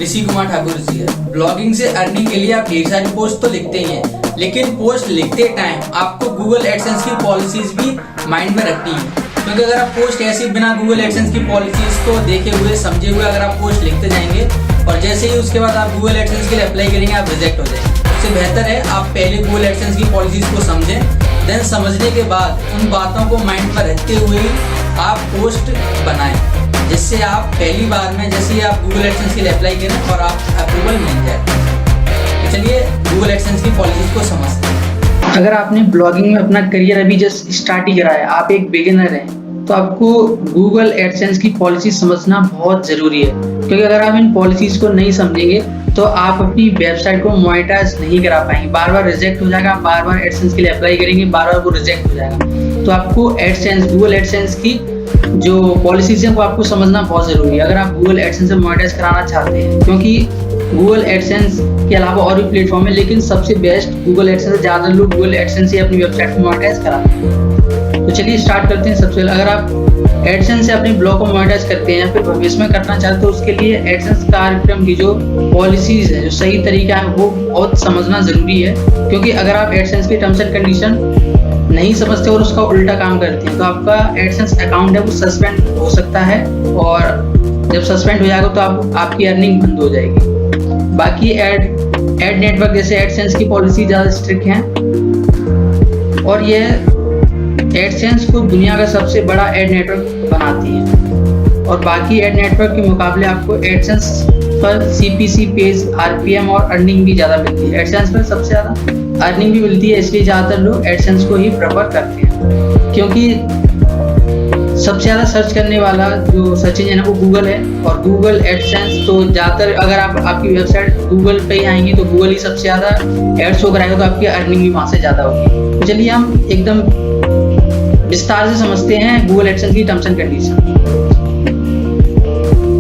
ऋषि कुमार ठाकुर जी है। ब्लॉगिंग से अर्निंग के लिए आप ढेर सारी पोस्ट तो लिखते ही हैं, लेकिन पोस्ट लिखते टाइम आपको गूगल एडसेंस की पॉलिसीज भी माइंड में रखनी है, क्योंकि अगर आप पोस्ट ऐसे बिना गूगल एडसेंस की पॉलिसीज को देखे हुए समझे हुए अगर आप पोस्ट लिखते जाएंगे और जैसे ही उसके बाद आप गूगल एडसेंस के लिए अप्लाई करेंगे आप रिजेक्ट हो जाएंगे। उससे बेहतर है आप पहले गूगल एडसेंस की पॉलिसीज को समझें, देन समझने के बाद उन बातों को माइंड में रखते हुए आप पोस्ट बनाएं, जिससे आप पहली बार में जैसे ही आप गूगल एडसेंस के लिए अप्लाई करें और आप अप्रूवल मिल जाए। तो चलिए गूगल एडसेंस की पॉलिसीज को समझते हैं। अगर आपने ब्लॉगिंग में अपना करियर अभी जस्ट स्टार्ट ही करा है, आप एक बिगिनर हैं, तो आपको गूगल एडसेंस की पॉलिसी समझना बहुत ज़रूरी है, क्योंकि अगर आप इन पॉलिसीज को नहीं समझेंगे तो आप अपनी वेबसाइट को मोनेटाइज नहीं करा पाएंगे, बार बार रिजेक्ट हो जाएगा, बार बार एडसेंस के लिए अप्लाई करेंगे, बार बार वो रिजेक्ट हो जाएगा। तो आपको एडसेंस गूगल एडसेंस की जो पॉलिसीज हैं वो आपको समझना बहुत ज़रूरी है अगर आप गूगल एडसेंस से मोनेटाइज कराना चाहते हैं, क्योंकि गूगल एडसेंस के अलावा और भी प्लेटफॉर्म है, लेकिन सबसे बेस्ट गूगल एडसेंस है। ज़्यादा लोग गूगल एडसेंस से अपनी वेबसाइट को मोनेटाइज कराते हैं। तो चलिए स्टार्ट करते हैं। सबसे पहले अगर आप एडसेंस से अपने ब्लॉग को मोनेटाइज करते हैं या फिर भविष्य में करना चाहते हो, तो उसके लिए एडसेंस कार्यक्रम की जो पॉलिसीज है, जो सही तरीका है, वो बहुत समझना ज़रूरी है, क्योंकि अगर आप एडसेंस की टर्म्स एंड कंडीशन नहीं समझते और उसका उल्टा काम करते हैं तो आपका एडसेंस अकाउंट है वो सस्पेंड हो सकता है, और जब सस्पेंड हो जाएगा तो आपकी अर्निंग बंद हो जाएगी। बाकी एड नेटवर्क जैसे एडसेंस की पॉलिसी ज़्यादा स्ट्रिक्ट हैं, और ये एडसेंस को दुनिया का सबसे बड़ा एड नेटवर्क बनाती है, और बाकी एड नेटवर्क के मुकाबले आपको एडसेंस पर CPC पेज, RPM और अर्निंग भी ज़्यादा मिलती है। एडसेंस पर सबसे ज़्यादा अर्निंग भी मिलती है, इसलिए ज़्यादातर लोग एडसेंस को ही प्रेफर करते हैं, क्योंकि सबसे ज़्यादा सर्च करने वाला जो सर्च इंजन है वो गूगल है, और गूगल एडसेंस तो ज़्यादातर अगर आपकी वेबसाइट गूगल पे ही आएंगी तो गूगल ही सबसे ज़्यादा एड शो कराएगा, तो आपकी अर्निंग भी वहाँ से ज़्यादा होगी। तो चलिए हम एकदम विस्तार से समझते हैं गूगल एडसेंस की टर्म्स एंड कंडीशन,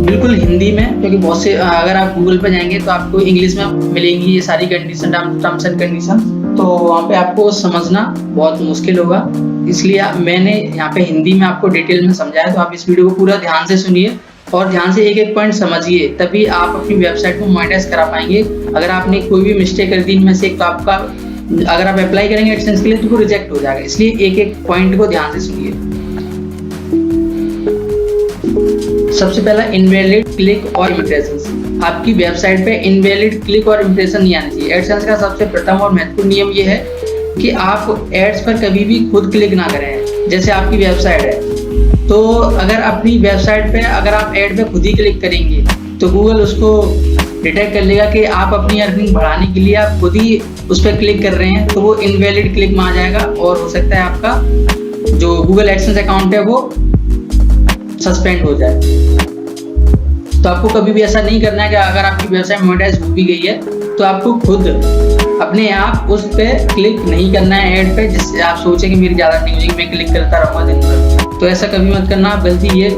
बिल्कुल हिंदी में, क्योंकि बहुत से अगर आप गूगल पर जाएंगे तो आपको इंग्लिश में मिलेंगी ये सारी कंडीशन, टर्म्स एंड कंडीशन, तो वहाँ पे आपको समझना बहुत मुश्किल होगा, इसलिए मैंने यहाँ पे हिंदी में आपको डिटेल में समझाया। तो आप इस वीडियो को पूरा ध्यान से सुनिए और ध्यान से एक एक पॉइंट समझिए, तभी आप अपनी वेबसाइट को मोनेटाइज करा पाएंगे। अगर आपने कोई भी मिस्टेक कर दी इनमें से, तो आपका अगर आप अप्लाई करेंगे एडसेंस के लिए तो वो रिजेक्ट हो जाएगा, इसलिए एक एक पॉइंट को ध्यान से सुनिए। सबसे पहला इनवैलिड क्लिक और इम्प्रेशन। आपकी वेबसाइट पे इनवैलिड क्लिक और इम्प्रेशन नहीं आना चाहिए। एडसेंस का सबसे प्रथम और महत्वपूर्ण नियम ये है कि आप एड्स पर कभी भी खुद क्लिक ना करें। जैसे आपकी वेबसाइट है, तो अगर अपनी वेबसाइट पे अगर आप एड पे खुद ही क्लिक करेंगे तो गूगल उसको डिटेक्ट कर लेगा कि आप अपनी अर्निंग बढ़ाने के लिए आप खुद ही उस पर क्लिक कर रहे हैं, तो वो इनवैलिड क्लिक में आ जाएगा और हो सकता है आपका जो गूगल एडसेंस अकाउंट है वो सस्पेंड हो जाए। तो आपको कभी भी ऐसा नहीं करना है कि अगर आपकी वेबसाइट मोनेटाइज हो भी गई है तो आपको खुद अपने आप उस पर क्लिक नहीं करना है ऐड पे, जिससे आप सोचें कि मेरी ज़्यादा नहीं होगी, मैं क्लिक करता रहूँगा दिन भर। तो ऐसा कभी मत करना आप, गलती ये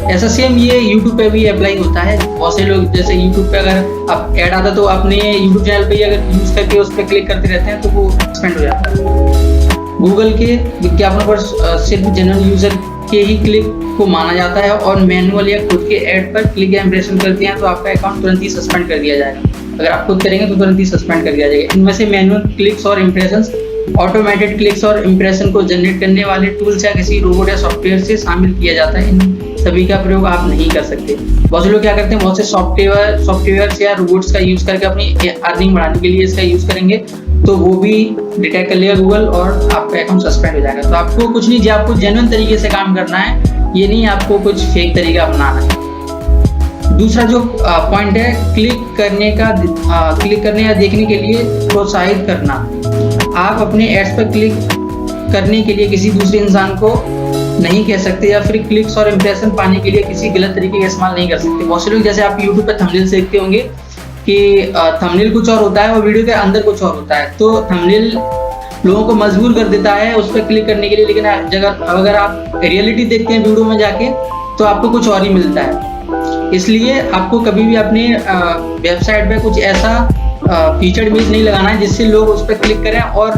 ऐसा सेम ये यूट्यूब पे भी अप्लाई होता है। बहुत से लोग जैसे यूट्यूब पे अगर आप ऐड आता तो अपने यूट्यूब चैनल पे अगर यूज़ करके उस पर क्लिक करते रहते हैं तो वो सस्पेंड हो जाता है। गूगल के विज्ञापनों पर सिर्फ जनरल यूजर के ही क्लिक को माना जाता है, और मैनुअल या खुद के ऐड पर क्लिक या इंप्रेशन करते हैं तो आपका अकाउंट तुरंत ही सस्पेंड कर दिया जाएगा। अगर आप खुद करेंगे तो तुरंत ही सस्पेंड कर दिया जाएगा। इनमें से मैनुअल क्लिक्स और इंप्रेशंस, ऑटोमेटेड क्लिक्स और इंप्रेशन को जनरेट करने वाले टूल्स या किसी रोबोट या सॉफ्टवेयर से शामिल किया जाता है। इन सभी का प्रयोग आप नहीं कर सकते। बहुत से लोग क्या करते हैं, बहुत से सॉफ्टवेयर या रोबोट्स का यूज करके अपनी अर्निंग बढ़ाने के लिए इसका यूज करेंगे, तो वो भी डिटेक्ट कर लेगा गूगल और आपका अकाउंट सस्पेंड हो जाएगा। तो आपको कुछ नहीं, जो आपको जेन्युइन तरीके से काम करना है, ये नहीं आपको कुछ फेक तरीका अपनाना है। दूसरा जो पॉइंट है, क्लिक करने या देखने के लिए प्रोत्साहित करना। आप अपने एड्स पर क्लिक करने के लिए किसी दूसरे इंसान को नहीं कह सकते, या फिर क्लिक्स और इंप्रेशन पाने के लिए किसी गलत तरीके का इस्तेमाल नहीं कर सकते। बहुत से लोग जैसे आप यूट्यूब पर थंबनेल देखते होंगे कि थंबनेल कुछ और होता है और वीडियो के अंदर कुछ और होता है, तो थंबनेल लोगों को मजबूर कर देता है उस पर क्लिक करने के लिए, लेकिन अगर आप रियलिटी देखते हैं वीडियो में जाके तो आपको कुछ और ही मिलता है। इसलिए आपको कभी भी अपने वेबसाइट पे कुछ ऐसा फीचर्ड इमेज नहीं लगाना है जिससे लोग उस पर क्लिक करें और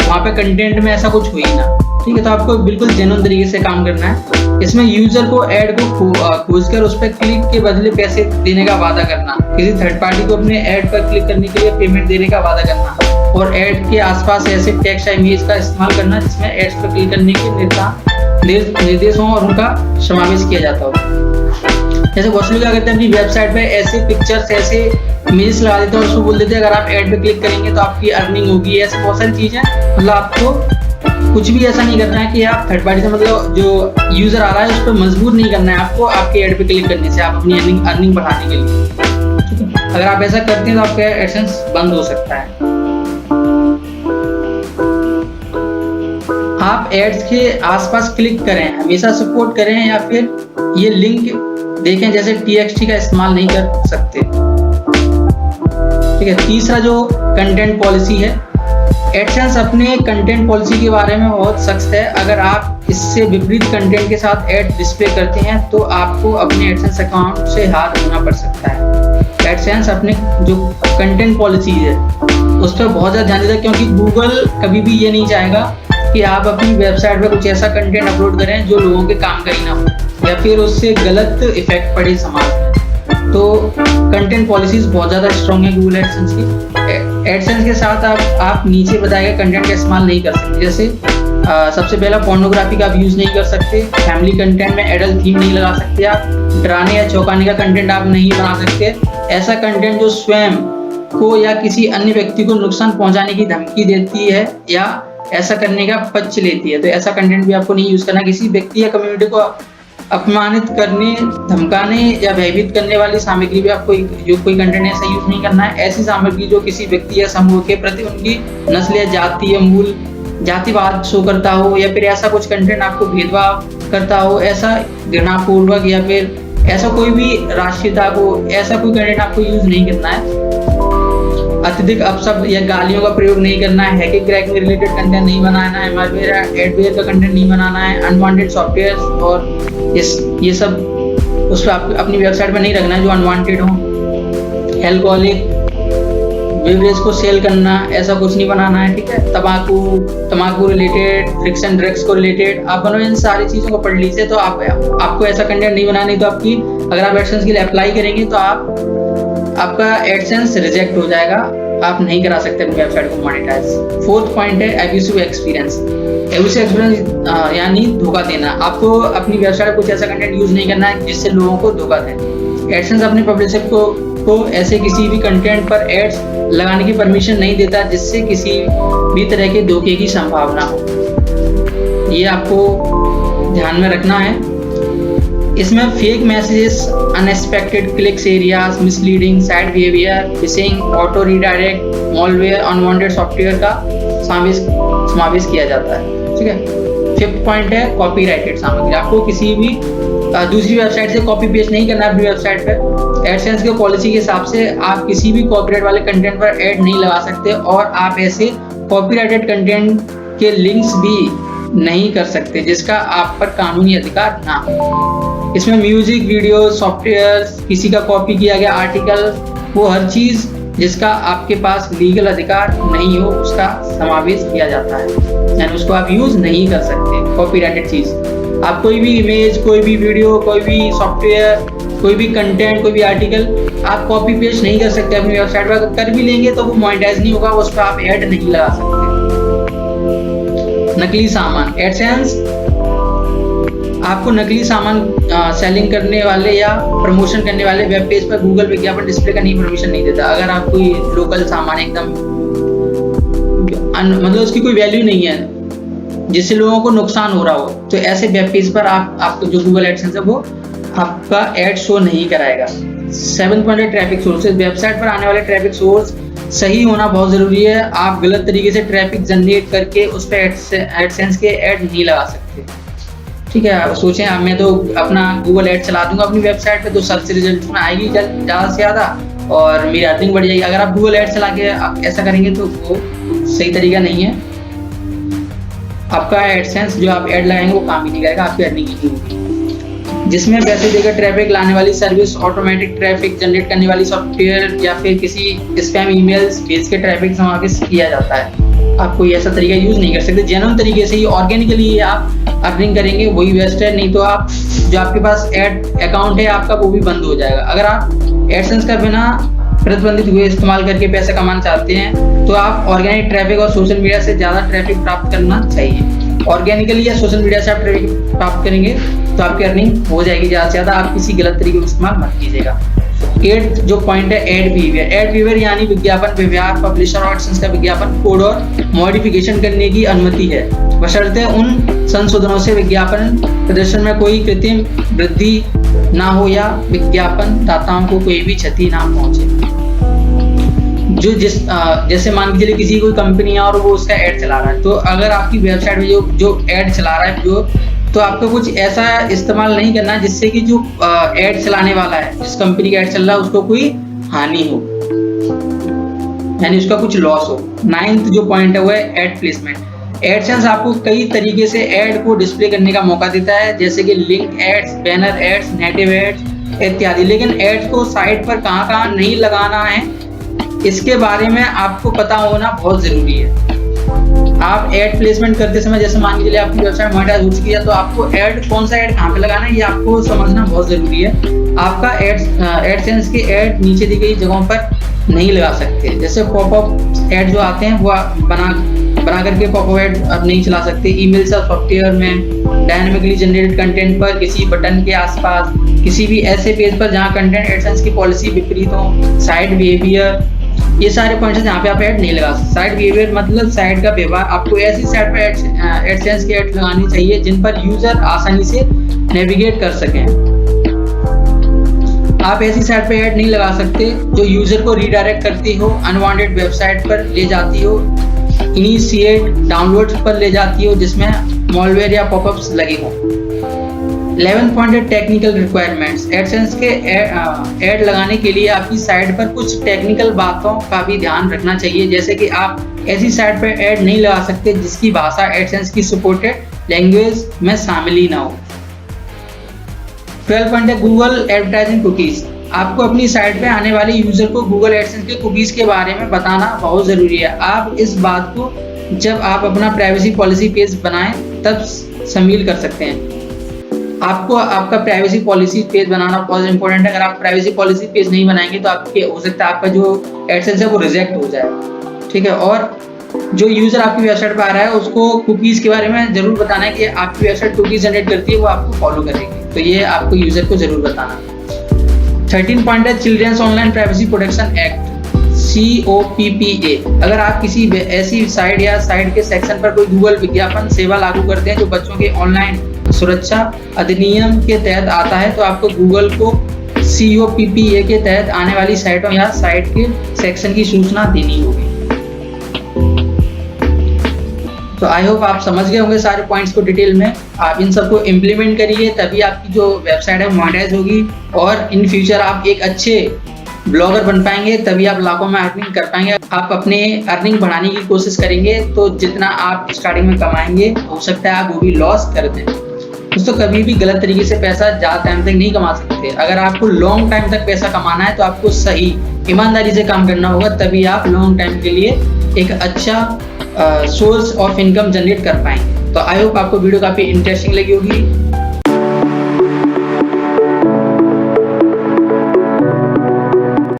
वहाँ पे कंटेंट में ऐसा कुछ हो ही ना। ठीक है, तो आपको बिल्कुल जेन्युइन तरीके से काम करना है। इसमें यूजर को ऐड को खोजकर उस पर क्लिक के बदले पैसे देने का वादा करना, किसी थर्ड पार्टी को अपने ऐड पर क्लिक करने के लिए पेमेंट देने का वादा करना, और ऐड के आसपास ऐसे टेक्स्ट या इमेज का इस्तेमाल करना जिसमें एड्स पर क्लिक करने के निर्देशों और उनका समावेश किया जाता हो। जैसे बहुत से लोग क्या करते हैं, अपनी वेबसाइट पे ऐसे पिक्चर्स, ऐसे इमेजेस लगा देते हैं और उसको बोल देते हैं अगर आप ऐड पे क्लिक करेंगे तो आपकी अर्निंग होगी। ऐसे बहुत सारी चीजें, मतलब आपको कुछ भी ऐसा नहीं करना है कि आप थर्ड पार्टी से, मतलब जो यूजर आ रहा है उस पर मजबूर नहीं करना है आपको आपके ऐड पे क्लिक करने से आप अपनी अर्निंग बढ़ाने के लिए। ठीक है, अगर आप ऐसा करते हैं तो आपका एडसेंस बंद हो सकता है। आप एड्स के आसपास क्लिक करें, हमेशा सपोर्ट करें, या फिर ये लिंक देखें जैसे TXT का इस्तेमाल नहीं कर सकते। ठीक है, तीसरा जो कंटेंट पॉलिसी है, एडसेंस अपने कंटेंट पॉलिसी के बारे में बहुत सख्त है। अगर आप इससे विपरीत कंटेंट के साथ ऐड डिस्प्ले करते हैं तो आपको अपने एडसेंस अकाउंट से हाथ धोना पड़ सकता है। एडसेंस अपने जो कंटेंट पॉलिसी है उस पर बहुत ज़्यादा ध्यान देता है, क्योंकि गूगल कभी भी ये नहीं चाहेगा कि आप अपनी वेबसाइट पर कुछ ऐसा कंटेंट अपलोड करें जो लोगों के काम का ही ना हो या फिर उससे गलत इफेक्ट पड़े समाज में। तो कंटेंट पॉलिसीज बहुत ज़्यादा स्ट्रॉन्ग है गूगल एडसेंस की। एडसेंस के साथ आप नीचे बताए गए कंटेंट का इस्तेमाल नहीं कर सकते। जैसे सबसे पहला, पोर्नोग्राफी का आप यूज़ नहीं कर सकते, फैमिली कंटेंट में एडल्ट थीम नहीं लगा सकते, आप डराने या चौंकाने का कंटेंट आप नहीं बना सकते। ऐसा कंटेंट जो स्वयं को या किसी अन्य व्यक्ति को नुकसान पहुंचाने की धमकी देती है या ऐसा करने का पक्ष लेती है, तो ऐसा कंटेंट भी आपको नहीं यूज़ करना। किसी व्यक्ति या कम्युनिटी को अपमानित करने, धमकाने या भयभीत करने वाली सामग्री भी आपको जो कोई कंटेंट ऐसा यूज नहीं करना है। ऐसी सामग्री जो किसी व्यक्ति या समूह के प्रति उनकी नस्ल या जाति या मूल जातिवाद शो करता हो, या फिर ऐसा कुछ कंटेंट आपको भेदभाव करता हो, ऐसा घृणापूर्वक या फिर ऐसा कोई भी राष्ट्रीयता को, ऐसा कोई कंटेंट आपको यूज नहीं करना है। अत्यधिक अपशब्द या गालियों का प्रयोग नहीं करना है। हैकिंग क्रैकिंग रिलेटेड कंटेंट नहीं बनाना है। मालवेयर या एडवेयर का कंटेंट नहीं बनाना है। अनवांटेड सॉफ्टवेयर और ये सब उस पर आप अपनी वेबसाइट पर नहीं रखना है जो अनवांटेड हो। एल्कोहलिक बेवरेज को सेल करना, ऐसा कुछ नहीं बनाना है। ठीक है, तंबाकू रिलेटेड, फ्रिक्शन ड्रग्स को रिलेटेड आप बनो, इन सारी चीज़ों को पढ़ लीजिए। तो आपको ऐसा कंटेंट नहीं बनाना, नहीं तो आपकी, अगर आप एडसेंस के लिए अप्लाई करेंगे तो आपका एडसेंस रिजेक्ट हो जाएगा, आप नहीं करा सकते अपनी वेबसाइट को मोनेटाइज। फोर्थ पॉइंट है एब्यूसिव एक्सपीरियंस। एब्यूसिव एक्सपीरियंस यानी धोखा देना। आपको अपनी वेबसाइट पर कुछ ऐसा कंटेंट यूज नहीं करना है जिससे लोगों को धोखा दें। एडसेंस अपने पब्लिशर को ऐसे किसी भी कंटेंट पर एड्स लगाने की परमिशन नहीं देता जिससे किसी भी तरह के धोखे की संभावना हो। ये आपको ध्यान में रखना है। इसमें fake messages, unexpected clicks areas, misleading site behaviour, fishing, auto redirect, malware, unwanted software का समावेश किया जाता है। ठीक है, फिफ्थ पॉइंट है कॉपीराइटेड सामग्री। आपको किसी भी दूसरी वेबसाइट से कॉपी पेस्ट नहीं करना अपनी वेबसाइट पर। एडसेंस के पॉलिसी के हिसाब से आप किसी भी कॉपीराइट वाले कंटेंट पर ऐड नहीं लगा सकते, और आप ऐसे कॉपीराइटेड कंटेंट के लिंक्स भी नहीं कर सकते जिसका आप पर कानूनी अधिकार ना हो। इसमें म्यूजिक, वीडियो, सॉफ्टवेयर, किसी का कॉपी किया गया आर्टिकल, वो हर चीज जिसका आपके पास लीगल अधिकार नहीं हो उसका समावेश किया जाता है, यानी उसको आप यूज नहीं कर सकते। कॉपीराइटेड चीज, आप कोई भी इमेज, कोई भी वीडियो, कोई भी सॉफ्टवेयर, कोई भी कंटेंट, कोई भी आर्टिकल आप कॉपी पेस्ट नहीं कर सकते अपनी वेबसाइट पर। कर भी लेंगे तो वो मोनेटाइज नहीं होगा, उस पर आप ऐड नहीं लगा सकते। नकली सामान। एडसेंस आपको नकली सामान सेलिंग करने वाले या प्रमोशन करने वाले वेब पेज पर गूगल विज्ञापन डिस्प्ले करने की परमिशन नहीं देता। अगर आप कोई लोकल सामान एकदम मतलब उसकी कोई वैल्यू नहीं है जिससे लोगों को नुकसान हो रहा हो, तो ऐसे वेब पेज पर आपको जो गूगल एडसेंस है वो आपका एड शो नहीं कराएगा। 7 पॉइंट है ट्रैफिक सोर्सेज। वेबसाइट पर आने वाले ट्रैफिक सोर्स सही होना बहुत जरूरी है। आप गलत तरीके से ट्रैफिक जनरेट करके उस पर एडसेंस के ऐड नहीं लगा सकते। ठीक है, सोचें मैं तो अपना गूगल ऐड चला दूंगा अपनी वेबसाइट पे तो सर्च रिजल्ट में आएगी ज़्यादा से ज़्यादा और मेरी अर्निंग बढ़ जाएगी। अगर आप गूगल ऐड चला के आप ऐसा करेंगे तो वो सही तरीका नहीं है। आपका एडसेंस जो आप ऐड लगाएंगे वो काम ही नहीं करेगा, आपकी अर्निंग ही नहीं होगी। जिसमें पैसे देकर ट्रैफिक लाने वाली सर्विस, ऑटोमेटिक ट्रैफिक जनरेट करने वाली सॉफ्टवेयर या फिर किसी स्पैम ईमेल्स भेज के ट्रैफिक समावेश किया जाता है। आप कोई ऐसा तरीका यूज नहीं कर सकते। जेन्युइन तरीके से ही ऑर्गेनिकली आप अर्निंग करेंगे वही बेस्ट है, नहीं तो आप जो आपके पास एड अकाउंट है आपका वो भी बंद हो जाएगा। अगर आप एडसेंस का बिना प्रतिबंधित हुए इस्तेमाल करके पैसे कमाना चाहते हैं तो आप ऑर्गेनिक ट्रैफिक और सोशल मीडिया से ज़्यादा ट्रैफिक प्राप्त करना चाहिए। ऑर्गेनिकली या सोशल मीडिया से आप ट्रैफिक प्राप्त करेंगे तो आपकी अर्निंग हो जाएगी ज़्यादा से ज़्यादा। आप किसी गलत तरीके का इस्तेमाल मत कीजिएगा। 8th जो पॉइंट है एड बिहेवियर। एड बिहेवियर यानी विज्ञापन व्यवहार, पब्लिशर और एडसेंस का विज्ञापन कोड और मॉडिफिकेशन करने की अनुमति है, बशर्ते उन संशोधनों से विज्ञापन प्रदर्शन में कोई कृत्रिम वृद्धि ना हो या विज्ञापन दाताओं को कोई भी क्षति ना पहुंचे। जो जैसे मान लीजिए किसी कोई कंपनी है और वो उसका ऐड चला रहा है, तो अगर आपकी वेबसाइट में जो ऐड चला रहा है तो आपको कुछ ऐसा इस्तेमाल नहीं करना जिससे कि जो ऐड चलाने वाला है, जिस कंपनी का ऐड चल रहा है, उसको कोई हानि हो, यानी उसका कुछ लॉस हो। 9th जो पॉइंट है वो है एड प्लेसमेंट। एडसेंस आपको कई तरीके से ऐड को डिस्प्ले करने का मौका देता है, जैसे कि link ads, banner ads, native ads इत्यादि। लेकिन एड्स को साइट पर कहाँ नहीं लगाना है, इसके बारे में आपको पता होना बहुत जरूरी है। आप एड प्लेसमेंट करते समय, जैसे मान लीजिए आपकी वेबसाइट मोनेटाइज हो चुकी है, तो आपको ऐड कौन सा ऐड कहाँ पे लगाना है ये आपको समझना बहुत जरूरी है। आपका एडसेंस के ऐड नीचे दी गई जगहों पर नहीं लगा सकते। जैसे पॉपअप ऐड जो आते हैं वो बना करके पॉपअप ऐड आप नहीं चला सकते। ईमेल या सॉफ्टवेयर में डायनामिकली जनरेटेड कंटेंट पर, किसी बटन के आसपास, किसी भी ऐसे पेज पर जहाँ कंटेंट एडसेंस की पॉलिसी विपरीत हो। साइट बिहेवियर, ये सारे पॉइंट्स यहाँ पे आप ऐड नहीं लगा सकते। साइट बिहेवियर मतलब साइट का व्यवहार। आपको ऐसी साइट पर एडसेंस की ऐड लगानी चाहिए जिन पर यूजर आसानी से नेविगेट कर सकें। आप ऐसी साइट पर ऐड नहीं लगा सकते जो यूजर को रीडायरेक्ट करती हो, अनवांटेड वेबसाइट पर ले जाती हो, इनिशिएट डाउनलोड पर ले जाती हो जिसमें मॉलवेयर या पॉपअप्स लगे हों। 11th पॉइंट है टेक्निकल रिक्वायरमेंट्स। एडसेंस के ऐड लगाने के लिए आपकी साइट पर कुछ टेक्निकल बातों का भी ध्यान रखना चाहिए, जैसे कि आप ऐसी साइट पर ऐड नहीं लगा सकते जिसकी भाषा एडसेंस की सपोर्टेड लैंग्वेज में शामिल ही ना हो। 12 पॉइंट है गूगल एडवर्टाइजिंग कुकीज। आपको अपनी साइट पे आने वाले यूजर को गूगल एडसेंस के कुकीज के बारे में बताना बहुत जरूरी है। आप इस बात को जब आप अपना प्राइवेसी पॉलिसी पेज बनाएं तब शामिल कर सकते हैं। आपको आपका प्राइवेसी पॉलिसी पेज बनाना बहुत इंपॉर्टेंट है। अगर आप प्राइवेसी पॉलिसी पेज नहीं बनाएंगे तो आपके हो सकता है आपका जो एडसेंस है वो रिजेक्ट हो जाए, ठीक है। और जो यूजर आपकी वेबसाइट पर आ रहा है उसको कुकीज के बारे में जरूर बताना है कि आपकी वेबसाइट कुकीज जनरेट करती है, वो आपको फॉलो करेगी, तो ये आपको यूजर को जरूर बताना। 13 पॉइंट है children's online privacy protection act, COPPA। अगर आप किसी ऐसी साइट या साइट के सेक्शन पर कोई गूगल विज्ञापन सेवा लागू करते हैं जो बच्चों के ऑनलाइन सुरक्षा अधिनियम के तहत आता है, तो आपको गूगल को COPPA के तहत आने वाली साइटों या साइट के सेक्शन की सूचना देनी होगी। तो आई होप आप समझ गए होंगे सारे पॉइंट्स को डिटेल में। आप इन सबको इम्प्लीमेंट करिए, तभी आपकी जो वेबसाइट है मोनेटाइज होगी और इन फ्यूचर आप एक अच्छे ब्लॉगर बन पाएंगे, तभी आप लाखों में अर्निंग कर पाएंगे। आप अपने अर्निंग बढ़ाने की कोशिश करेंगे तो जितना आप स्टार्टिंग में कमाएंगे हो सकता है आप वो भी लॉस कर दें। दोस्तों कभी भी गलत तरीके से पैसा ज़्यादा टाइम तक नहीं कमा सकते। अगर आपको लॉन्ग टाइम तक पैसा कमाना है तो आपको सही ईमानदारी से काम करना होगा, तभी आप लॉन्ग टाइम के लिए एक अच्छा सोर्स ऑफ इनकम जनरेट कर पाएंगे। तो आई होप आपको वीडियो काफ़ी इंटरेस्टिंग लगी होगी।